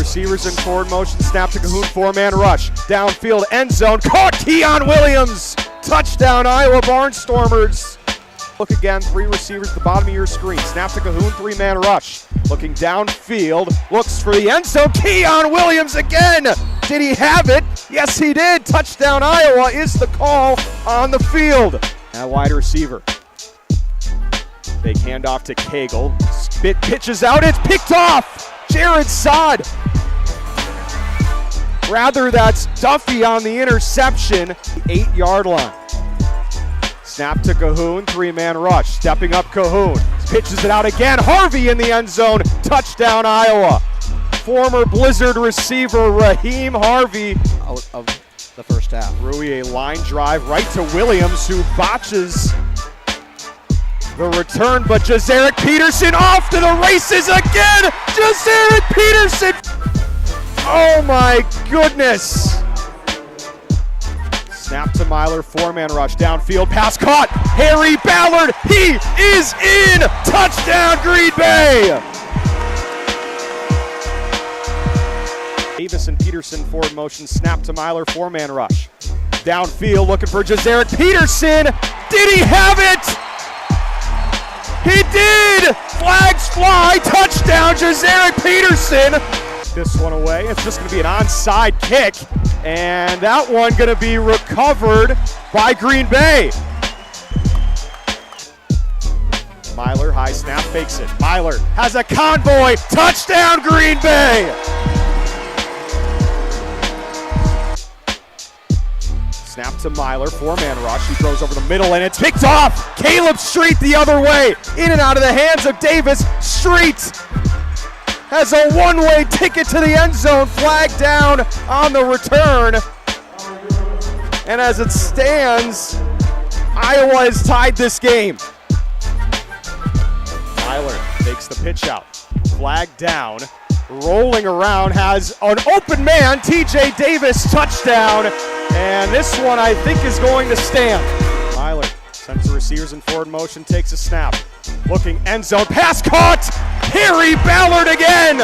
receivers in forward motion, snap to Cahoon, four-man rush. Downfield, end zone, caught Keon Williams! Touchdown, Iowa Barnstormers! Look again, three receivers at the bottom of your screen. Snap to Cahoon, three-man rush. Looking downfield, looks for the end zone, Keon Williams again! Did he have it? Yes, he did! Touchdown, Iowa is the call on the field. Now wide receiver. Big handoff to Cagle. Spit pitches out, it's picked off! Jared Sod. Rather, that's Duffy on the interception, 8-yard line. Snap to Cahoon, three-man rush. Stepping up Cahoon, pitches it out again. Harvey in the end zone, touchdown Iowa. Former Blizzard receiver Raheem Harvey out of the first half. Rui a line drive right to Williams, who botches the return, but Jazarick Peterson off to the races again! Jazarick Peterson! Oh my goodness! Snap to Myler, four-man rush, downfield, pass caught! Harry Ballard, he is in! Touchdown Green Bay! Davis and Peterson forward motion, snap to Myler, four-man rush. Downfield looking for Jazarick Peterson! Did he have it? He did! Flags fly, touchdown, Jazarick Peterson! This one away, it's just gonna be an onside kick, and that one gonna be recovered by Green Bay. Myler, high snap, fakes it. Myler has a convoy, touchdown Green Bay! Snap to Myler, four-man rush. He throws over the middle and it's picked off. Caleb Street the other way. In and out of the hands of Davis. Street has a one-way ticket to the end zone. Flag down on the return. And as it stands, Iowa has tied this game. Myler takes the pitch out. Flag down. Rolling around, has an open man, TJ Davis, touchdown. And this one I think is going to stand. Myler sends the receivers in forward motion, takes a snap. Looking end zone, pass caught! Harry Ballard again!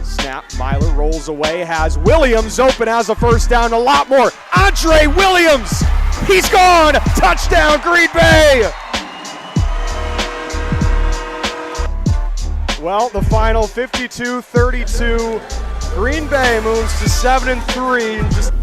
Snap, Myler rolls away, has Williams open, has a first down, a lot more. Andre Williams, he's gone! Touchdown Green Bay! Well, the final 52-32, Green Bay moves to 7-3 in just